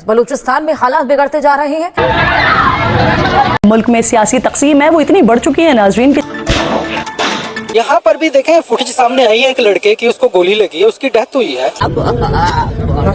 बलूचिस्तान में हालात बिगड़ते जा रहे हैं। मुल्क में सियासी तकसीम है वो इतनी बढ़ चुकी है नाज़रीन की। यहाँ पर भी देखें फुटेज सामने आई है एक लड़के की, उसको गोली लगी है, उसकी डेथ हुई है।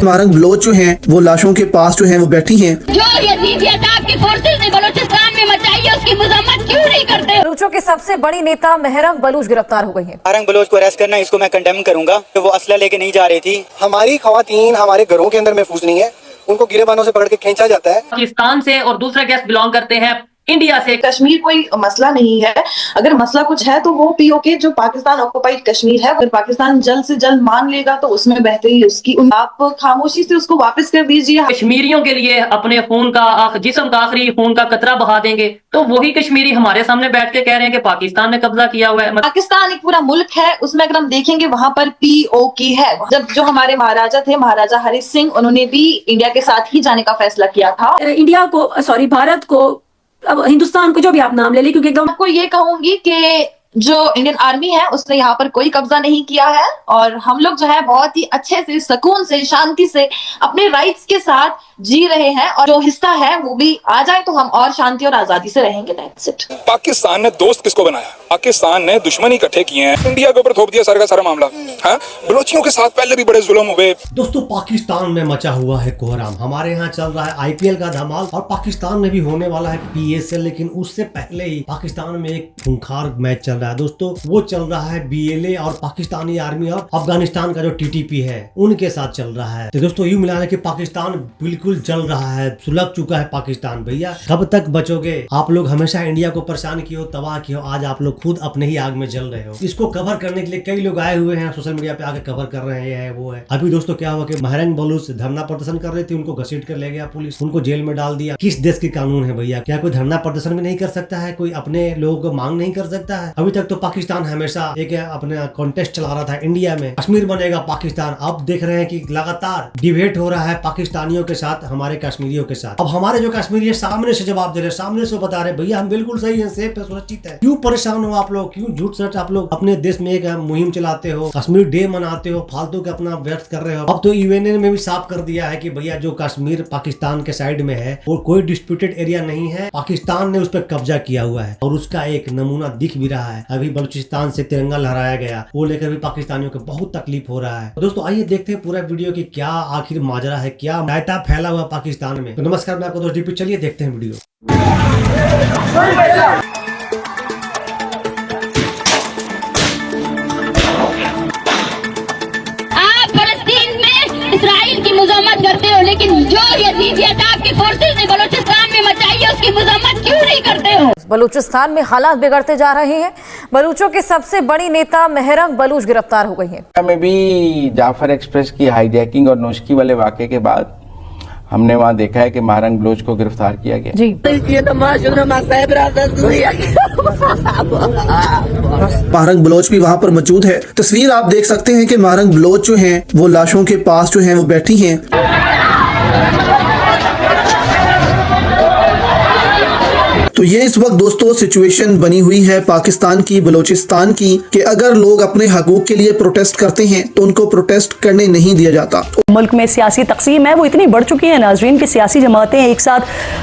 मारंग बलोच जो हैं वो लाशों के पास जो हैं वो बैठी हैं। जो यजीदियत आपकी फोर्सेस ने बलूचिस्तान में मचाई है उसकी मजम्मत क्यों नहीं करते? बलूचों की सबसे बड़ी नेता महरंग बलूच गिरफ्तार हो गई है। महरंग बलोच को अरेस्ट करना, इसको मैं कंडेम करूंगा। वो असला लेके नहीं जा रही थी। हमारी खवातीन हमारे घरों के अंदर महफूज नहीं है, उनको गिरेबानों से पकड़ के खींचा जाता है। पाकिस्तान से और दूसरा गेस्ट बिलोंग करते हैं इंडिया से। कश्मीर कोई मसला नहीं है, अगर मसला कुछ है तो वो पीओके जो पाकिस्तान ऑक्युपाइड कश्मीर है, अगर पाकिस्तान जल्द से जल्द मान लेगा तो उसमें बेहतरी उसकी। आप खामोशी से उसको वापस कर दीजिए। कश्मीरियों के लिए अपने खून का जिस्म का आखिरी खून का कतरा बहा देंगे तो वही कश्मीरी हमारे सामने बैठ के कह रहे हैं कि पाकिस्तान ने कब्जा किया हुआ है। पाकिस्तान एक पूरा मुल्क है, उसमें अगर हम देखेंगे वहां पर पीओके है। जब जो हमारे महाराजा थे, महाराजा हरि सिंह, उन्होंने भी इंडिया के साथ ही जाने का फैसला किया था। इंडिया को भारत को, अब हिंदुस्तान को, जो भी आप नाम ले लें, क्योंकि एकदम आपको ये कहूंगी कि जो इंडियन आर्मी है उसने यहाँ पर कोई कब्जा नहीं किया है और हम लोग जो है बहुत ही अच्छे से, सुकून से, शांति से अपने राइट्स के साथ जी रहे हैं। और जो हिस्सा है वो भी आ जाए तो हम और शांति और आजादी से रहेंगे। That's it. पाकिस्तान ने दोस्त किसको बनाया? पाकिस्तान ने दुश्मन इकट्ठे किए हैं, इंडिया के ऊपर थोप दिया सारा का सारा मामला। हाँ, बलोचियों के साथ पहले भी बड़े जुल्म हुए। दोस्तों, पाकिस्तान में मचा हुआ है कोहराम। हमारे यहाँ चल रहा है आईपीएल का धमाल और पाकिस्तान में भी होने वाला है पीएसएल, लेकिन उससे पहले ही पाकिस्तान में एक खूंखार मैच चल रहा है दोस्तों। वो चल रहा है बीएलए और पाकिस्तानी आर्मी और अफगानिस्तान का जो टीटीपी है उनके साथ चल रहा है। तो दोस्तों यूं मिला है कि पाकिस्तान बिल्कुल जल रहा है, सुलग चुका है पाकिस्तान। भैया कब तक बचोगे आप लोग? हमेशा इंडिया को परेशान किए हो, तबाह किए हो, आज आप लोग खुद अपने ही आग में जल रहे हो। इसको कवर करने के लिए कई लोग आए हुए हैं, सोशल मीडिया पे आके कवर कर रहे हैं, ये है वो है। अभी दोस्तों क्या हुआ कि महरंग बलूच धरना प्रदर्शन कर रहे थे, उनको घसीट कर ले गया पुलिस, उनको जेल में डाल दिया। किस देश की कानून है भैया? क्या कोई धरना प्रदर्शन भी नहीं कर सकता है? कोई अपने लोगों को मांग नहीं कर सकता है? अभी तक तो पाकिस्तान हमेशा एक अपना कॉन्टेस्ट चला रहा था इंडिया में, कश्मीर बनेगा पाकिस्तान। अब देख रहे हैं कि लगातार डिबेट हो रहा है पाकिस्तानियों के साथ, हमारे कश्मीरियों के साथ। अब हमारे जो कश्मीरी सामने से जवाब दे रहे हैं, सामने से बता रहे भैया हम बिल्कुल सही है, सेफ है, सुरक्षित है। क्यों परेशान हो आप लोग? क्यों झूठ सच आप लोग अपने देश में एक मुहिम चलाते हो, कश्मीर डे मनाते हो, फालतू के अपना व्यर्थ कर रहे हो। अब तो यूएनए में भी साफ कर दिया है कि भैया जो कश्मीर पाकिस्तान के साइड में है वो कोई डिस्प्यूटेड एरिया नहीं है, पाकिस्तान ने उस पर कब्जा किया हुआ है और उसका एक नमूना दिख भी रहा है। अभी बलूचिस्तान से तिरंगा लहराया गया, वो लेकर भी पाकिस्तानियों को बहुत तकलीफ हो रहा है। तो दोस्तों आइए देखते हैं पूरा वीडियो की क्या आखिर माजरा है, क्या डाटा फैला हुआ पाकिस्तान में। तो नमस्कार, मैं आपको दोस्त डीपी, चलिए देखते हैं वीडियो। आप फलस्तीन में इसराइल की मजम्मत करते हो, लेकिन जो यजीदियत आपकी फोर्सेस ने बलूचिस्तान में मचाई है उसकी मजम्मत क्यों नहीं करते हो? बलूचिस्तान में हालात बिगड़ते जा रहे हैं। बलूचों की सबसे बड़ी नेता महरंग बलूच गिरफ्तार हो गई है। में भी जाफर एक्सप्रेस की हाईजैकिंग और नौशकी वाले वाक़े के बाद हमने वहाँ देखा है कि महरंग बलोच को गिरफ्तार किया गया। जी, महरंग बलोच भी वहाँ पर मौजूद है। तस्वीर आप देख सकते हैं कि महरंग बलोच जो हैं वो लाशों के पास जो हैं वो बैठी हैं। तो ये इस वक्त दोस्तों सिचुएशन बनी हुई है पाकिस्तान की, बलूचिस्तान की, कि अगर लोग अपने हकूक के लिए प्रोटेस्ट करते हैं तो उनको प्रोटेस्ट करने नहीं दिया जाता। मुल्क में सियासी तकसीम है वो इतनी बढ़ चुकी है नाज़रीन की सियासी जमातें एक साथ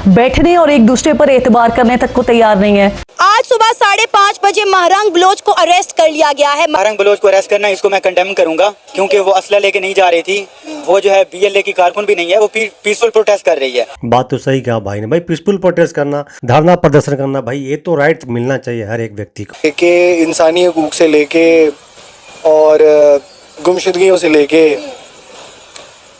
बैठने और एक दूसरे पर एतबार करने तक को तैयार नहीं है। आज सुबह 5:30 बजे महरंग बलोच को अरेस्ट कर लिया गया है। महरंग बलोच को अरेस्ट करना, इसको मैं कंडेम करूंगा क्योंकि वो असला लेके नहीं जा रही थी। वो जो है बीएलए की कारकुन भी नहीं है, वो पीसफुल प्रोटेस्ट कर रही है। बात तो सही कहा भाई ने, भाई पीसफुल प्रोटेस्ट करना, धरना प्रदर्शन करना, भाई ये तो राइट मिलना चाहिए हर एक व्यक्ति को। लेके इंसानी हकूक से लेके और गुमशुदगियों से लेके,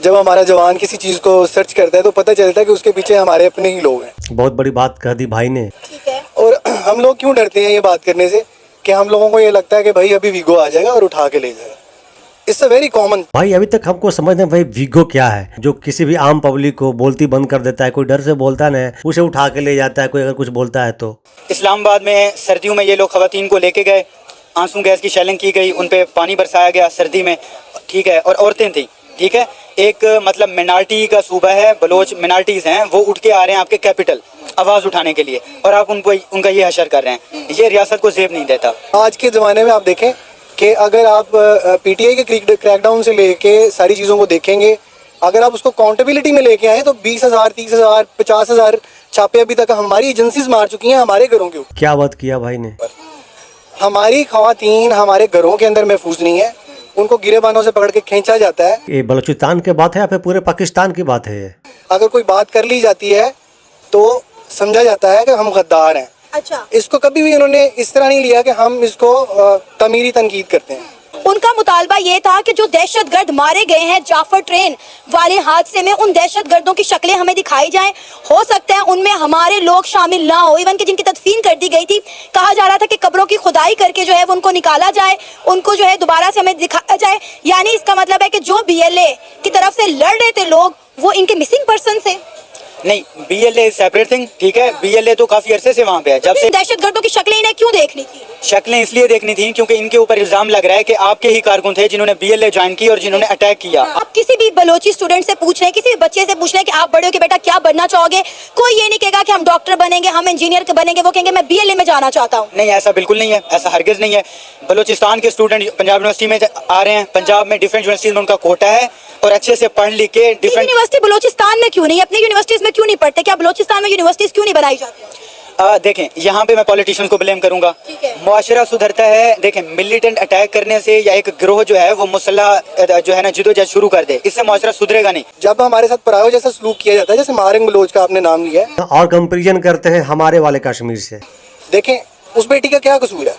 जब हमारा जवान किसी चीज को सर्च करता है तो पता चलता है कि उसके पीछे हमारे अपने ही लोग हैं। बहुत बड़ी बात कह दी भाई ने। ठीक है। और हम लोग क्यों डरते हैं ये बात करने से कि हम लोगों को ये लगता है कि भाई अभी वीगो आ जाएगा और उठा के ले जाएगा। It's a very common. भाई अभी तक हमको समझ नहीं भाई वीगो क्या है, जो किसी भी आम पब्लिक को बोलती बंद कर देता है। कोई डर से बोलता नहीं, उसे उठा के ले जाता है कोई अगर कुछ बोलता है तो। इस्लामाबाद में सर्दियों में ये लोग खवातीन को लेके गए, आंसू गैस की शेलिंग की गई, उन पे पानी बरसाया गया सर्दी में, ठीक है, और औरतें थी, ठीक है। एक मतलब मिनार्टी का सूबा है, बलोच मिनार्टीज हैं, वो उठ के आ रहे हैं आपके कैपिटल आवाज उठाने के लिए, और आप उनको उनका ये हशर कर रहे हैं। ये रियासत को जेब नहीं देता। आज के ज़माने में आप देखें कि अगर आप पीटीआई के क्रैकडाउन से लेके सारी चीज़ों को देखेंगे, अगर आप उसको काउंटेबिलिटी में लेके आए तो 20,000, 30,000, 50,000 छापे अभी तक हमारी एजेंसीज मार चुकी हैं हमारे घरों के ऊपर। क्या बात किया भाई ने? हमारी खवातीन हमारे घरों के अंदर महफूज नहीं है, उनको गिरेबानों से पकड़ के खींचा जाता है। ये बलूचिस्तान की बात है या फिर पूरे पाकिस्तान की बात है? अगर कोई बात कर ली जाती है तो समझा जाता है कि हम गद्दार हैं। अच्छा, इसको कभी भी उन्होंने इस तरह नहीं लिया कि हम इसको तमीरी तनकीद करते हैं। उनका मुतालबा ये था कि जो दहशतगर्द मारे गए हैं जाफर ट्रेन वाले हादसे में, उन दहशतगर्दों की शक्लें हमें दिखाई जाएं। हो सकता है उनमें हमारे लोग शामिल ना हो, इवन कि जिनकी तदफीन कर दी गई थी, कहा जा रहा था कि कब्रों की खुदाई करके जो है वो उनको निकाला जाए, उनको जो है दोबारा से हमें दिखाया जाए। यानी इसका मतलब है कि जो BLA की तरफ से लड़ रहे थे लोग, वो इनके मिसिंग पर्सन थे। नहीं, BLA सेपरेट थिंग, ठीक है। BLA तो काफी अरसे से वहाँ पे है, जब से। दहशतगर्दों की शक्लें इन्हें क्यों देखनी थी? शक्लें इसलिए देखनी थी क्योंकि इनके ऊपर इल्जाम लग रहा है कि आपके ही कारकुन थे जिन्होंने BLA ज्वाइन की और जिन्होंने अटैक किया। आप किसी भी बलोची स्टूडेंट से पूछ रहे हैं, किसी भी बच्चे से पूछ रहे हैं कि आप बड़े हो के बेटा क्या बनना चाहोगे, कोई ये नहीं कहेगा कि हम डॉक्टर बनेंगे, हम इंजीनियर बनेंगे, वो कहेंगे मैं BLA में जाना चाहता हूँ। नहीं, ऐसा बिल्कुल नहीं है, ऐसा हरगिज नहीं है। बलूचिस्तान के स्टूडेंट पंजाब यूनिवर्सिटी में आ रहे हैं, पंजाब में डिफरेंट यूनिवर्सिटीज में उनका कोटा है और अच्छे से पढ़ लिख के डिफरेंट यूनिवर्सिटी बलूचिस्तान में क्यों नहीं, अपनी यूनिवर्सिटीज में क्यों नहीं पढ़ते? क्या बलूचिस्तान में यूनिवर्सिटीज क्यों नहीं बनाई जाती? देखें, यहाँ पे मैं पॉलिटिशियन को ब्लेम करूंगा। मुआशरा सुधरता है। देखें, मिलिटेंट अटैक करने से या एक गिरोह जो है वो मुसल्लह जो है ना जिदोजहद शुरू कर दे, इससे मुआशरा सुधरेगा नहीं। जब हमारे साथ परायो जैसा सलूक किया जाता है, जैसे मारंग बलोच का आपने नाम लिया है, और कंपेरिजन करते हैं हमारे वाले कश्मीर से। देखें उस बेटी का क्या कसूर है?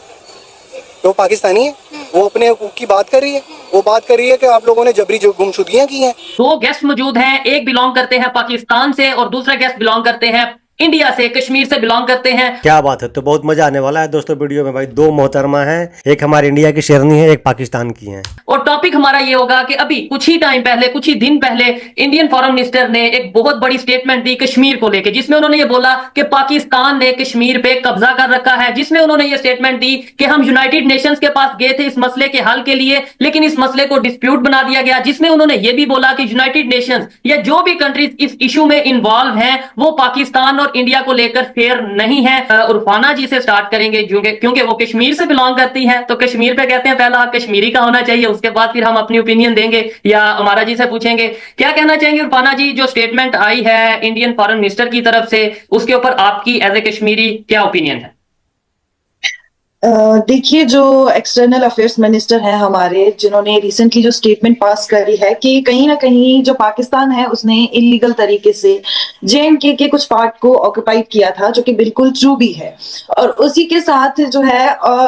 वो पाकिस्तानी है, वो अपने हकूक की बात कर रही है। वो बात कर रही है कि आप लोगों ने जबरी गुमशुदगियां की हैं। 2 गेस्ट मौजूद हैं, एक बिलोंग करते हैं पाकिस्तान से और दूसरा गेस्ट बिलोंग करते हैं इंडिया से, कश्मीर से बिलोंग करते हैं। क्या बात है, तो बहुत मजा आने वाला है दोस्तों वीडियो में भाई। 2 मोहतरमा हैं, एक हमारे इंडिया की शेरनी है, एक पाकिस्तान की है। और टॉपिक हमारा ये होगा कि अभी कुछ ही टाइम पहले, कुछ ही दिन पहले इंडियन फॉरेन मिनिस्टर ने एक बहुत बड़ी स्टेटमेंट दी कश्मीर को लेकर, जिसमें उन्होंने ये बोला कि पाकिस्तान ने कश्मीर पे कब्जा कर रखा है। जिसमें उन्होंने ये स्टेटमेंट दी कि हम यूनाइटेड नेशंस के पास गए थे इस मसले के हल के लिए, लेकिन इस मसले को डिस्प्यूट बना दिया गया। जिसमें उन्होंने ये भी बोला कि यूनाइटेड नेशंस या जो भी कंट्रीज इस इशू में इन्वॉल्व हैं वो पाकिस्तान और इंडिया को लेकर फेयर नहीं है। उर्फाना जी से स्टार्ट करेंगे क्योंकि वो कश्मीर से बिलोंग करती हैं, तो कश्मीर पे कहते हैं पहला हक कश्मीरी का होना चाहिए, उसके बाद फिर हम अपनी ओपिनियन देंगे या अमारा जी से पूछेंगे। क्या कहना चाहेंगे उर्फाना जी, जो स्टेटमेंट आई है इंडियन फॉरेन मिनिस्टर की तरफ से, उसके ऊपर आपकी एज ए कश्मीरी क्या ओपिनियन है? देखिए, जो एक्सटर्नल अफेयर्स मिनिस्टर हैं हमारे, जिन्होंने रिसेंटली जो स्टेटमेंट पास करी है कि कहीं ना कहीं जो पाकिस्तान है उसने इलीगल तरीके से JNK के कुछ पार्ट को ऑक्युपाइड किया था, जो कि बिल्कुल ट्रू भी है। और उसी के साथ जो है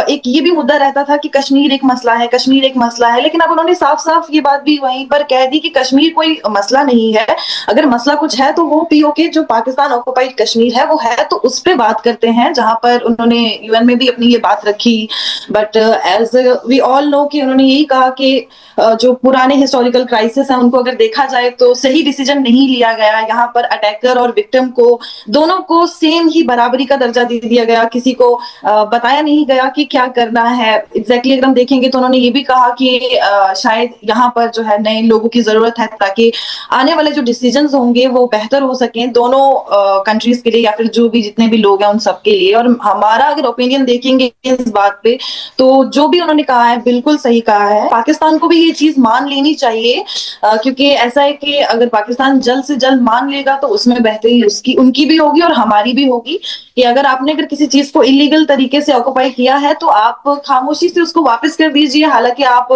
एक ये भी मुद्दा रहता था कि कश्मीर एक मसला है, कश्मीर एक मसला है, लेकिन अब उन्होंने साफ साफ ये बात भी वहीं पर कह दी कि कश्मीर कोई मसला नहीं है। अगर मसला कुछ है तो वो POK जो पाकिस्तान ऑक्युपाइड कश्मीर है वो है, तो उस पर बात करते हैं, जहां पर उन्होंने UN में भी अपनी ये बात रखी। But as we all know कि उन्होंने यही कहा कि जो पुराने हिस्टोरिकल क्राइसिस हैं उनको अगर देखा जाए तो सही डिसीजन नहीं लिया गया। यहाँ पर अटैकर और विक्टिम को दोनों को सेम ही बराबरी का दर्जा दे दिया गया, किसी को बताया नहीं गया कि क्या करना है एग्जैक्टली। अगर हम देखेंगे तो उन्होंने ये भी कहा कि शायद यहाँ पर जो है नए लोगों की जरूरत है ताकि आने वाले जो डिसीजंस होंगे वो बेहतर हो सकें दोनों कंट्रीज के लिए या फिर जो भी जितने भी लोग हैं उन सब के लिए। और हमारा अगर ओपिनियन देखेंगे इस बात पे तो जो भी उन्होंने कहा है बिल्कुल सही कहा है। पाकिस्तान को भी ये चीज मान लेनी चाहिए, क्योंकि ऐसा है कि अगर पाकिस्तान जल्द से जल्द मान लेगा तो उसमें बेहतरी उनकी भी होगी और हमारी भी होगी। कि अगर किसी चीज को इलीगल तरीके से ऑक्युपाई किया है तो आप खामोशी से उसको वापस कर दीजिए, हालांकि आप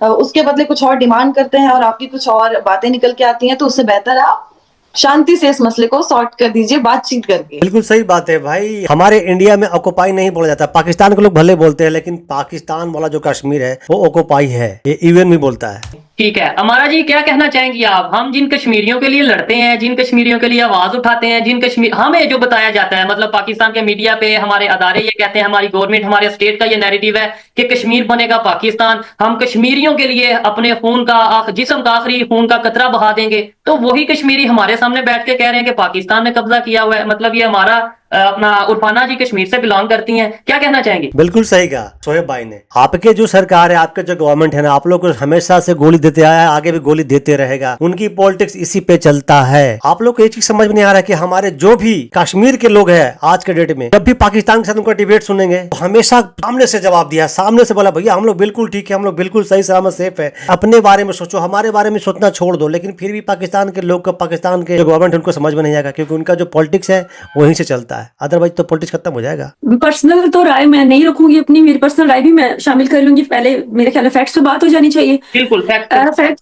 उसके बदले कुछ और डिमांड करते हैं और आपकी कुछ और बातें निकल के आती हैं, तो उससे बेहतर है आप शांति से इस मसले को सॉर्ट कर दीजिए बातचीत करके। बिल्कुल सही बात है भाई। हमारे इंडिया में ऑक्युपाई नहीं बोला जाता, पाकिस्तान के लोग भले बोलते हैं, लेकिन पाकिस्तान वाला जो कश्मीर है वो ऑक्युपाई है, ये UN भी बोलता है। ठीक है, अमारा जी क्या कहना चाहेंगी आप? हम जिन कश्मीरियों के लिए लड़ते हैं, जिन कश्मीरियों के लिए आवाज उठाते हैं, जिन कश्मीर हमें जो बताया जाता है, मतलब पाकिस्तान के मीडिया पे हमारे अदारे ये कहते हैं, हमारी गवर्नमेंट, हमारे स्टेट का ये नैरेटिव है कि कश्मीर बनेगा पाकिस्तान, हम कश्मीरियों के लिए अपने खून का जिस्म का आखिरी खून का कतरा बहा देंगे, तो वही कश्मीरी हमारे सामने बैठ के कह रहे हैं कि पाकिस्तान ने कब्जा किया हुआ है। मतलब ये हमारा अपना उर्फाना जी कश्मीर से बिलोंग करती हैं, क्या कहना चाहेंगे? बिल्कुल सही कहा सोहेब भाई ने। आपके जो सरकार है, आपके जो गवर्नमेंट है ना, आप लोग को हमेशा से गोली देते आया है, आगे भी गोली देते रहेगा। उनकी पॉलिटिक्स इसी पे चलता है। आप लोग को एक चीज समझ में नहीं आ रहा कि हमारे जो भी कश्मीर के लोग हैं आज के डेट में, जब भी पाकिस्तान के साथ उनका डिबेट सुनेंगे तो हमेशा सामने से जवाब दिया, सामने से बोला भैया हम लोग बिल्कुल ठीक है, हम लोग बिल्कुल सही सलामत सेफ है, अपने बारे में सोचो, हमारे बारे में सोचना छोड़ दो। लेकिन फिर भी पाकिस्तान के लोग को, पाकिस्तान के जो गवर्नमेंट उनको समझ में नहीं आएगा, क्योंकि उनका जो पॉलिटिक्स है वहीं से चलता है। अदरवाइज तो पॉलिटिक्स खत्म हो जाएगा। पर्सनल तो राय मैं नहीं रखूंगी अपनी, मेरी पर्सनल राय भी मैं शामिल कर लूंगी। पहले मेरे ख्याल में फैक्ट्स पे बात हो जानी चाहिए। बिल्कुल फैक्ट।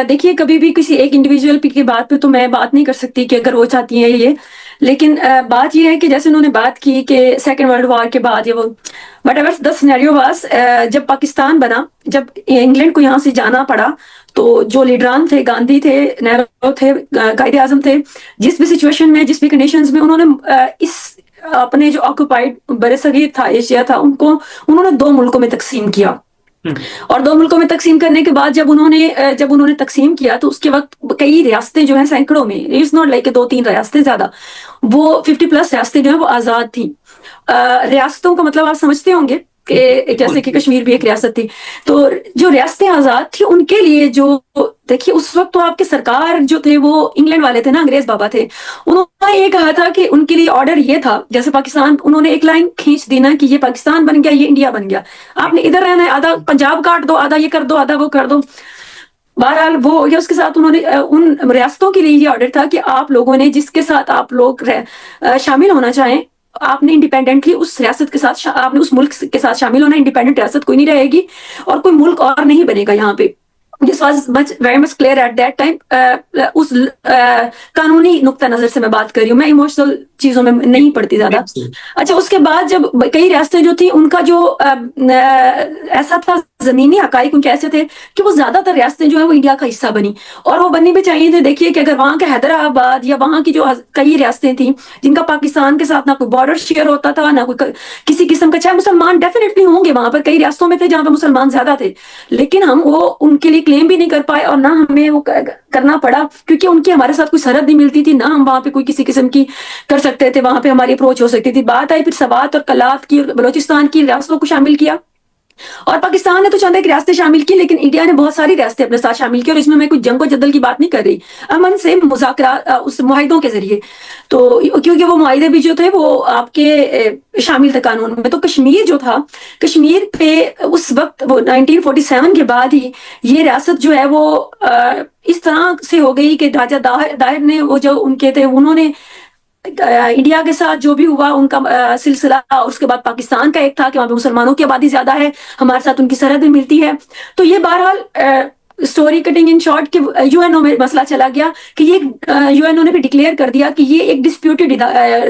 देखिए, कभी भी किसी एक इंडिविजुअल की बात पे तो मैं बात नहीं कर सकती कि अगर वो चाहती है ये, लेकिन बात ये है कि जैसे उन्होंने बात की कि सेकेंड वर्ल्ड वॉर के बाद ये वो what ever the scenario was, जब पाकिस्तान बना, जब इंग्लैंड को यहाँ से जाना पड़ा, तो जो लीडरान थे, गांधी थे, नेहरू थे, कायदे आजम थे, जिस भी सिचुएशन में, जिस भी कंडीशंस में उन्होंने इस अपने जो ऑक्युपाइड बरसगीर था, एशिया था, उन्होंने 2 मुल्कों में तकसीम किया। और 2 मुल्कों में तकसीम करने के बाद जब उन्होंने तकसीम किया तो उसके वक्त कई रियासतें जो हैं, सैकड़ों में, इट्स नॉट लाइक 2-3 रियासतें, ज्यादा, वो 50+ रियासतें जो है वो आजाद थी। रियासतों का मतलब आप समझते होंगे कि जैसे कि कश्मीर भी एक रियासत थी। तो जो रियासतें आजाद थी उनके लिए जो, देखिए उस वक्त तो आपके सरकार जो थे वो इंग्लैंड वाले थे ना, अंग्रेज बाबा थे, उन्होंने ये कहा था कि उनके लिए ऑर्डर ये था, जैसे पाकिस्तान, उन्होंने एक लाइन खींच दी ना कि ये पाकिस्तान बन गया, ये इंडिया बन गया, आपने इधर रहना है, आधा पंजाब काट दो, आधा ये कर दो, आधा वो कर दो। बहरहाल वो हो गया। उसके साथ उन्होंने उन रियासतों के लिए ये ऑर्डर था कि आप लोगों ने, जिसके साथ आप लोग शामिल होना चाहें, आपने इंडिपेंडेंटली उस रियासत के साथ, आपने उस मुल्क के साथ शामिल होना। इंडिपेंडेंट रियासत कोई नहीं रहेगी और कोई मुल्क और नहीं बनेगा यहाँ पे। This was very much clear at that time. उस कानूनी नुक्ता नजर से मैं बात कर रही हूँ, मैं इमोशनल चीजों में नहीं पड़ती ज्यादा। अच्छा, उसके बाद जब कई रियासतें जो थी, उनका जो ऐसा था, जमीनी हकाइक उनके ऐसे थे कि वो ज्यादातर रियासतें जो है वो इंडिया का हिस्सा बनी, और वो बननी भी चाहिए थे। देखिए कि अगर वहां के हैदराबाद या वहां की जो कई रियासतें थी जिनका पाकिस्तान के साथ ना कोई बॉर्डर शेयर होता था, ना कोई किसी किस्म का, चाहे मुसलमान डेफिनेटली होंगे वहां पर, कई रियासतों में थे जहां पर मुसलमान ज्यादा थे, लेकिन हम वो उनके लिए क्लेम भी नहीं कर पाए और ना हमें वो करना पड़ा, क्योंकि उनकी हमारे साथ कोई सरहद नहीं मिलती थी, ना हम वहां पे कोई किसी किस्म की कर सकते थे, वहां पे हमारी अप्रोच हो सकती थी। बात आई फिर सवात और कलात की, बलोचिस्तान की रियासतों को शामिल किया, और पाकिस्तान ने तो चंद एक रियासतें शामिल की, लेकिन इंडिया ने बहुत सारी रियासतें अपने साथ शामिल की। और इसमें मैं कोई जंग जदल की बात नहीं कर रही, अमन से मुज़ाकरा, उस मुआहिदों के जरिए, तो क्योंकि वो मुआहिदे भी जो थे वो आपके शामिल थे कानून में। तो कश्मीर जो था, कश्मीर पे उस वक्त वो 1947 के बाद ही ये रियासत जो है वो इस तरह से हो गई कि राजा दाहिर ने, वो जो उनके थे, उन्होंने इंडिया के साथ जो भी हुआ उनका सिलसिला, उसके बाद पाकिस्तान का एक था कि वहां पे मुसलमानों की आबादी ज्यादा है, हमारे साथ उनकी सरहद भी मिलती है। तो ये बहरहाल स्टोरी कटिंग इन शॉर्ट कि यूएनओ में मसला चला गया कि ये यूएनओ ने भी डिक्लेयर कर दिया कि ये एक डिस्प्यूटेड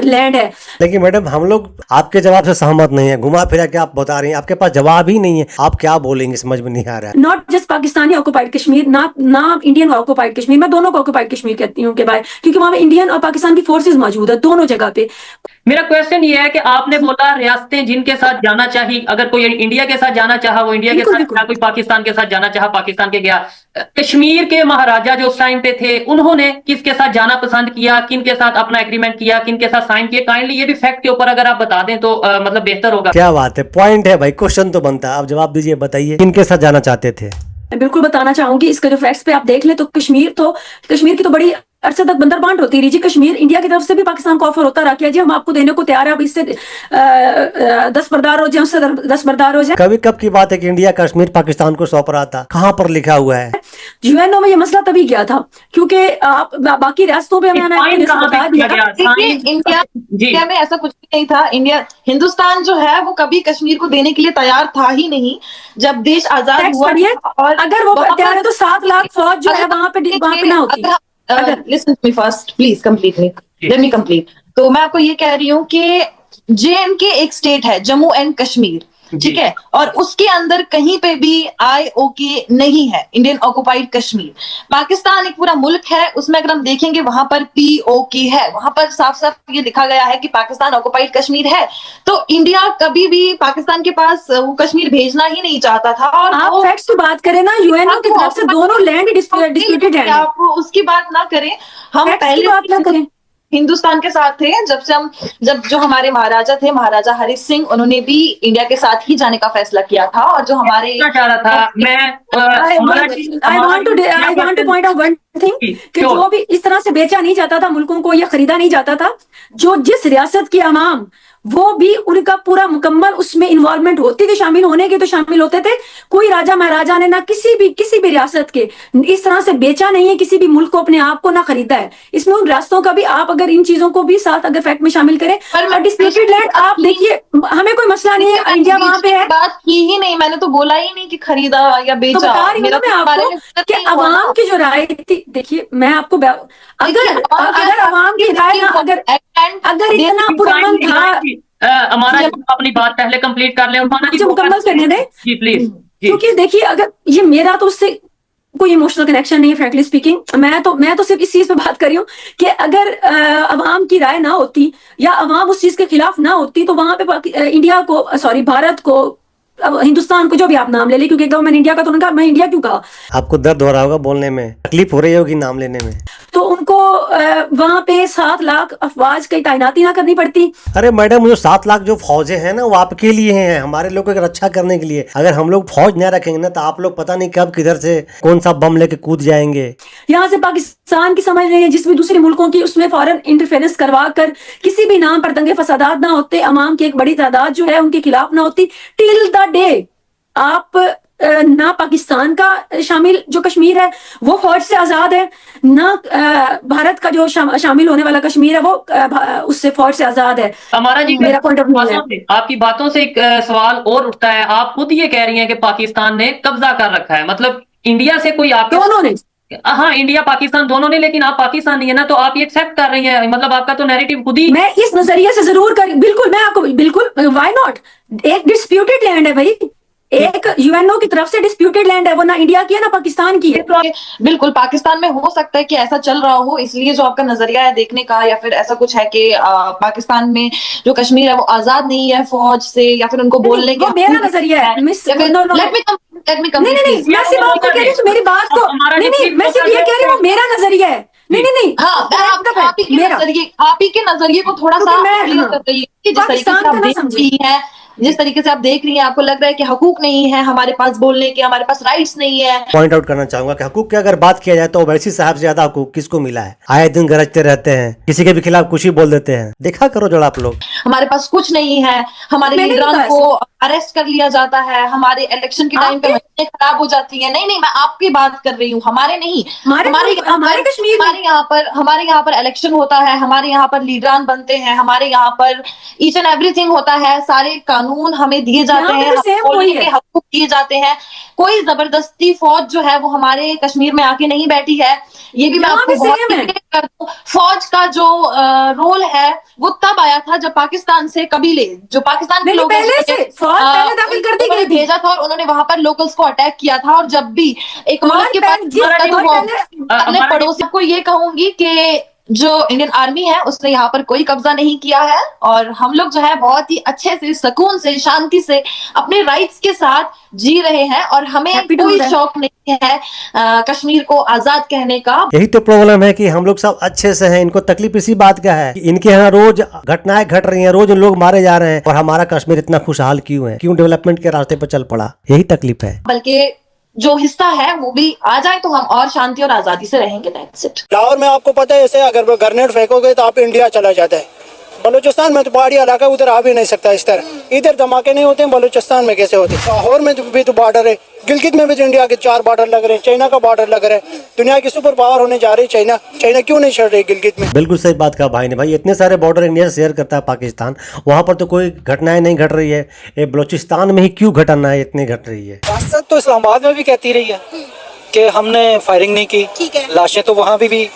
लैंड है। लेकिन मैडम, हम लोग आपके जवाब से सहमत नहीं है। घुमा फिरा के आप बता रही हैं, आपके पास जवाब ही नहीं है, आप क्या बोलेंगे समझ में नहीं आ रहा है। Not just Pakistani occupied Kashmir, ना इंडियन ऑक्युपाइड कश्मीर, मैं दोनों को ऑक्युपाइड कश्मीर कहती हूँ कि भाई, क्योंकि वहां पे इंडियन और पाकिस्तान की फोर्सेज मौजूद है दोनों जगह पे। मेरा क्वेश्चन ये है कि आपने बोला रियासतें जिनके साथ जाना चाहिए, अगर कोई इंडिया के साथ जाना चाहा वो इंडिया के साथ गया, कोई पाकिस्तान के साथ जाना चाहा पाकिस्तान के गया। कश्मीर के महाराजा जो उस टाइम पे थे, उन्होंने किसके साथ जाना पसंद किया, किन के साथ अपना एग्रीमेंट किया, किन के साथ साइन किया? काइंडली ये भी फैक्ट के ऊपर अगर आप बता दें तो मतलब बेहतर होगा। क्या बात है, पॉइंट है भाई, क्वेश्चन तो बनता है। आप जवाब दीजिए, बताइए किनके साथ जाना चाहते थे। मैं बिल्कुल बताना चाहूंगी, इसका जो फैक्ट्स पे आप देख लें तो कश्मीर की तो बड़ी अरसे तक बंदर बांट होती रही जी। कश्मीर इंडिया की तरफ से भी पाकिस्तान को ऑफर होता रहा कि जी हम आपको देने को तैयार है, अब इससे 10 बरदार हो जाए, उससे 10 बरदार हो जाए। कभी कब की बात है कि इंडिया कश्मीर पाकिस्तान को सौंप रहा था, कहाँ पर लिखा हुआ है? यूएनओ में ये मसला तभी गया था क्योंकि आप बाकी रियासतों पे इंडिया में ऐसा कुछ नहीं था। हिंदुस्तान जो है वो कभी कश्मीर को देने के लिए तैयार था ही नहीं जब देश आजाद हुआ। और अगर वो तैयार है तो 7 लाख फौज जो है वहां पे ना होती। Listen to me first please, complete me, let me complete. तो मैं आपको ये कह रही हूँ कि JNK एक स्टेट है, जम्मू एंड कश्मीर, ठीक है, और उसके अंदर कहीं पे भी IOK नहीं है, इंडियन ऑक्युपाइड कश्मीर। पाकिस्तान एक पूरा मुल्क है, उसमें अगर हम देखेंगे वहां पर POK है, वहां पर साफ साफ ये लिखा गया है कि पाकिस्तान ऑक्युपाइड कश्मीर है। तो इंडिया कभी भी पाकिस्तान के पास वो कश्मीर भेजना ही नहीं चाहता था। और आप फैक्ट्स की बात करें ना, यूएनओ की तरफ से दोनों लैंड डिस्प्यूटेड है, आप उसकी बात ना करें, हम पहले बात ना करें। हिंदुस्तान के साथ थे। जब जो हमारे महाराजा थे, महाराजा हरि सिंह, उन्होंने भी इंडिया के साथ ही जाने का फैसला किया था। और जो हमारे चाह रहा था मैं I want to point out one thing कि जो भी इस तरह से बेचा नहीं जाता था मुल्कों को या खरीदा नहीं जाता था, जो जिस रियासत की अवाम वो भी उनका पूरा मुकम्मल उसमें इन्वॉल्वमेंट होती थी, शामिल होने के तो शामिल होते थे। कोई राजा महाराजा ने ना किसी भी रियासत के इस तरह से बेचा नहीं है किसी भी मुल्क को, अपने आप को ना खरीदा है। इसमें उन रास्तों का भी आप अगर इन चीजों को भी साथ अगर फैक्ट में शामिल करें, डिस्प्यूटेड लैंड आप देखिए, हमें कोई मसला नहीं है, इंडिया वहां पे है। बात की ही नहीं, मैंने तो बोला ही नहीं कि खरीदा या बेचा। तो बता रही हूं मैं आपको कि अवाम की जो राय थी, देखिए मैं आपको अगर अवाम की राय ना अगर इतना पुरअमन था, हमारा अपनी बात पहले कंप्लीट कर ले और मुझे मुकम्मल करने दें जी प्लीज। क्योंकि देखिए अगर ये मेरा तो उससे कोई इमोशनल कनेक्शन नहीं है, फ्रैंकली स्पीकिंग। मैं तो सिर्फ इस चीज पे बात कर रही हूँ कि अगर अवाम की राय ना होती या अवाम उस चीज के खिलाफ ना होती तो वहां पे इंडिया को, सॉरी भारत को, अब हिंदुस्तान को, जो भी आप नाम ले लें, क्योंकि एकदम मैंने इंडिया का तो उन्होंने कहा, मैं इंडिया क्यों कहा? आपको दर्द हो रहा होगा बोलने में, तकलीफ हो रही होगी नाम लेने में। तो उनको वहां पे 7 लाख अफवाज की तैनाती ना करनी पड़ती। अरे मैडम, जो 7 लाख जो फौजें हैं ना वो आपके लिए हैं, हमारे लोगों की रक्षा करने के लिए। अगर हम लोग फौज न रखेंगे ना तो आप लोग पता नहीं कब किधर से कौन सा बम लेके कूद जाएंगे। यहाँ से पाकिस्तान की समझ रही है, जिस भी दूसरे मुल्कों की, उसमें फॉरेन इंटरफेरेंस करवा कर किसी भी नाम पर दंगे फसादात ना होते, अवाम की एक बड़ी तादाद जो है उनके खिलाफ ना होती। टिल द डे आप ना पाकिस्तान का शामिल जो कश्मीर है वो फौज से आजाद है, ना भारत का जो शामिल होने वाला कश्मीर है वो उससे फौज से आजाद है। हमारा जी मेरा पॉइंट ऑफ व्यू है। आपकी बातों से एक सवाल और उठता है, आप खुद ये कह रही हैं कि पाकिस्तान ने कब्जा कर रखा है, मतलब इंडिया से कोई आपके दोनों ने, हाँ इंडिया पाकिस्तान दोनों ने, लेकिन आप पाकिस्तानी है ना, तो आप ये एक्सेप्ट कर रही हैं, मतलब आपका तो नैरेटिव खुद ही। मैं इस नजरिए से जरूर बिल्कुल, मैं आपको बिल्कुल, व्हाई नॉट, एक डिस्प्यूटेड लैंड है भाई, एक यूएनओ की तरफ से डिस्प्यूटेड लैंड है, वो ना इंडिया की है ना पाकिस्तान की है। बिल्कुल पाकिस्तान में हो सकता है कि ऐसा चल रहा हो, इसलिए जो आपका नजरिया है देखने का, या फिर ऐसा कुछ है कि पाकिस्तान में जो कश्मीर है वो आजाद नहीं है फौज से, या फिर उनको बोलने के, मेरा नजरिया है। मैं सिर्फ आपको कह रही हूँ, मेरी बात को नहीं, मैं सिर्फ ये कह रही हूँ मेरा नजरिया है। नहीं हाँ, आप ही के नजरिए को थोड़ा सा क्लियर कर रही है। जिस तरीके से आप देख रही है, जिस तरीके से आप देख रही हैं, आपको लग रहा है कि हकूक नहीं है हमारे पास बोलने के, हमारे पास राइट्स नहीं है। पॉइंट आउट करना चाहूंगा कि हकूक की अगर बात किया जाए तो ओवैसी साहब से ज्यादा हकूक किसको मिला है? आए दिन गरजते रहते हैं, किसी के भी खिलाफ कुछ ही बोल देते हैं। देखा करो जरा आप लोग, हमारे पास कुछ नहीं है, हमारे लीडरों को अरेस्ट कर लिया जाता है, हमारे इलेक्शन के टाइम पे मशीनें खराब हो जाती हैं। नहीं, मैं आपकी बात कर रही हूँ, हमारे नहीं, हमारे कश्मीर, हमारे यहाँ पर इलेक्शन होता है, हमारे यहाँ पर लीडरान बनते हैं, हमारे यहाँ पर ईच एंड एवरीथिंग होता है, सारे कानून हमें दिए जाते हैं, हकूक दिए जाते हैं। कोई जबरदस्ती फौज जो है वो हमारे कश्मीर में आके नहीं बैठी है। ये भी मैं आपको बहुत कर दूं, फौज का जो रोल है वो तब आया था जब पाकिस्तान से कबीले, जो पाकिस्तान के लोग भेजा था और उन्होंने वहां पर लोकल्स को अटैक किया था। और जब भी एक मुल्क के पास अपने पड़ोसी को ये कहूंगी कि जो इंडियन आर्मी है उसने यहाँ पर कोई कब्जा नहीं किया है, और हम लोग जो है बहुत ही अच्छे से, सुकून से, शांति से अपने राइट्स के साथ जी रहे हैं, और हमें कोई शौक नहीं है कश्मीर को आजाद कहने का। यही तो प्रॉब्लम है कि हम लोग सब अच्छे से हैं, इनको तकलीफ इसी बात का है कि इनके यहाँ रोज घटनाएं घट रही हैं, रोज लोग मारे जा रहे हैं, और हमारा कश्मीर इतना खुशहाल क्यों है, क्यों डेवलपमेंट के रास्ते पर चल पड़ा? यही तकलीफ है। बल्कि जो हिस्सा है वो भी आ जाए तो हम और शांति और आजादी से रहेंगे। That's it. लाहौर में आपको पता है, ऐसे अगर ग्रेनेड फेंकोगे तो आप इंडिया चला जाता है। बलूचिस्तान में तो पहाड़ी इलाका, उधर आ भी नहीं सकता इस तरह। इधर धमाके नहीं होते हैं, बलूचिस्तान में कैसे होते? लाहौर में भी तो बॉर्डर है, गिलगित में भी तो इंडिया के 4 बॉर्डर लग रहे हैं, चाइना का बॉर्डर लग रहा है। दुनिया की सुपर पावर होने जा रही है चाइना क्यों नहीं छड़ रही गिलगित में? बिल्कुल सही बात कहा भाई ने। भाई इतने सारे बॉर्डर इंडिया से शेयर करता है पाकिस्तान, वहाँ पर तो कोई घटनाएं नहीं घट रही है, ये बलूचिस्तान में ही क्यों घटनाएं इतनी घट रही है? रियासत तो इस्लामाबाद में भी कहती रही है कि हमने फायरिंग नहीं की, लाशें तो वहाँ भी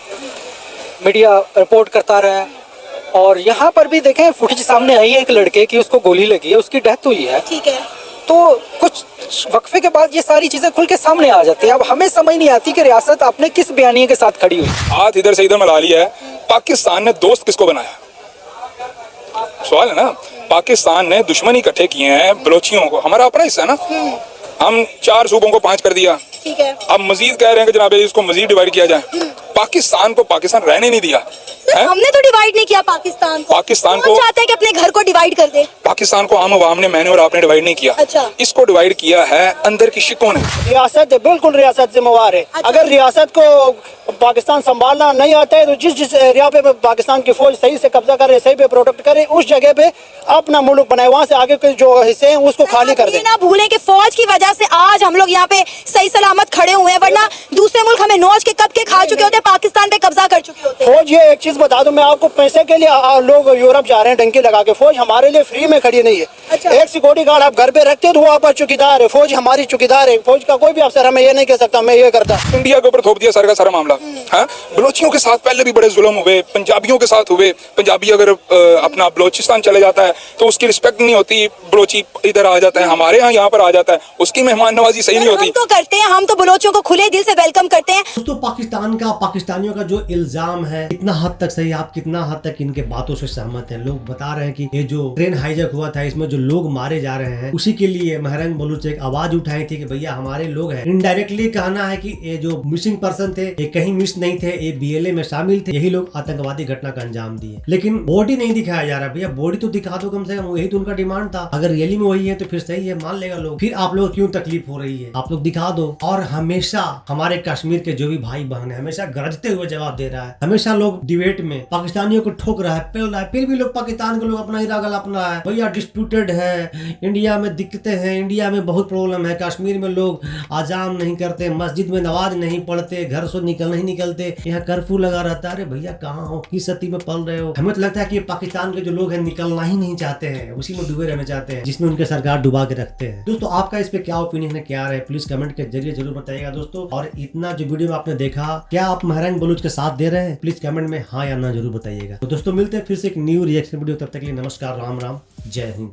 मीडिया रिपोर्ट करता रहा है। और यहाँ पर भी देखें, फुटेज सामने आई है एक लड़के की, उसको गोली लगी है, उसकी डेथ हुई है। ठीक है, तो कुछ वक्फे के बाद ये सारी चीजें खुल के सामने आ जाती है। अब हमें समझ नहीं आती कि रियासत अपने किस बयानिए के साथ खड़ी हुई। हाथ इधर से इधर मिला लिया है। पाकिस्तान ने दोस्त किसको बनाया? सवाल है ना। पाकिस्तान ने दुश्मन इकट्ठे किए हैं बलोचियों को, हमारा अपना हिस्सा है ना। हम 4 सूबों को 5 कर दिया। ठीक है, अब मजीद कह रहे हैं कि जनाब इसको मजीद डिवाइड किया जाए। पाकिस्तान को पाकिस्तान रहने नहीं दिया। हमने तो डिवाइड नहीं किया पाकिस्तान को। पाकिस्तान कौन को चाहता है कि अपने घर को डिवाइड कर दे? पाकिस्तान को आम आवाम ने, मैंने और आपने डिवाइड नहीं किया। अच्छा। इसको डिवाइड किया है अंदर की शिकों ने। रियासत बिल्कुल रियासत जिम्मेवार है। अच्छा। अगर रियासत को पाकिस्तान संभालना नहीं आता है तो जिस एरिया पे पाकिस्तान की फौज सही से कब्जा करे, सही पे प्रोटेक्ट करे, उस जगह पे अपना मुल्क बनाए, वहाँ से आगे के जो हिस्से हैं उसको खाली कर दे। ना भूलें कि फौज की वजह से आज हम लोग यहाँ पे सही सलामत खड़े हुए हैं, वरना दूसरे मुल्क हमें नोच के कब के खा चुके होते, पाकिस्तान पे कब्जा कर चुके होते। फौज, ये एक चीज बता दूं मैं आपको, पैसे के लिए लोग यूरोप जा रहे हैं डंकी लगा के। फौज हमारे लिए फ्री में खड़ी नहीं है। अच्छा। एक सिक्योरिटी गार्ड आप घर पे रखते हो तो वो आपका चौकीदार है। फौज हमारी चौकीदार है। फौज का कोई भी अफसर हमें ये नहीं कह सकता मैं ये करता। इंडिया के ऊपर थोप दिया सर का सारा मामला। हाँ, बलोचियों के साथ पहले भी बड़े जुल्म हुए, पंजाबियों के साथ हुए। पंजाबी अगर अपना बलोचिस्तान चले जाता है तो उसकी रिस्पेक्ट नहीं होती, बलोची इधर आ जाता है, हमारे यहाँ पर आ जाता है, उसकी मेहमान नवाजी सही नहीं होती। हम तो करते हैं, हम तो बलोचियों को खुले दिल से वेलकम करते हैं। दोस्तों, पाकिस्तानियों का जो इल्जाम है कितना हद तक सही, आप कितना हद तक इनके बातों से सहमत हैं? लोग बता रहे हैं कि ये जो ट्रेन हाईजैक हुआ था, इसमें जो लोग मारे जा रहे हैं, उसी के लिए महरंग बलूच एक आवाज उठाई थी कि भैया हमारे लोग हैं। इनडायरेक्टली कहना है कि ये जो मिसिंग पर्सन थे ये कहीं मिस नहीं थे, ये BLA में शामिल थे, यही लोग आतंकवादी घटना का अंजाम दिए। लेकिन बॉडी नहीं दिखाया जा रहा। भैया बॉडी तो दिखा दो कम से कम, यही तो उनका डिमांड था। अगर रियली में वही है तो फिर सही है, मान लेगा लोग। फिर आप लोग क्यों तकलीफ हो रही है? आप लोग दिखा दो। और हमेशा हमारे कश्मीर के जो भी भाई बहन है हमेशा गरजते हुए जवाब दे रहा है। हमेशा लोग डिबेट में पाकिस्तानियों को ठोक रहा है, पेल रहा है, फिर भी लोग पाकिस्तान के लोग अपना ही रागल अपना है। भैया डिस्प्यूटेड है, इंडिया में दिक्कतें हैं, इंडिया में बहुत प्रॉब्लम है, कश्मीर में लोग आजाम नहीं करते, मस्जिद में नमाज नहीं पढ़ते, घर से नहीं निकलते, यहाँ कर्फ्यू लगा रहता है। अरे भैया कहाँ हो, किस सती में पल रहे हो? हमें तो लगता है कि पाकिस्तान के जो लोग हैं निकलना ही नहीं चाहते हैं, उसी में डूबे रहना चाहते हैं जिसमें उनके सरकार डुबा के रखते हैं। दोस्तों, आपका इस पे क्या ओपिनियन है, क्या है, प्लीज कमेंट के जरिए जरूर बताइएगा दोस्तों। और इतना जो वीडियो में आपने देखा, क्या आप महरंग बलूच के साथ दे रहे हैं? प्लीज कमेंट में हाँ या ना जरूर बताइएगा। तो दोस्तों, मिलते हैं फिर से एक न्यू रिएक्शन वीडियो। तब तक के लिए नमस्कार, राम राम, जय हिंद।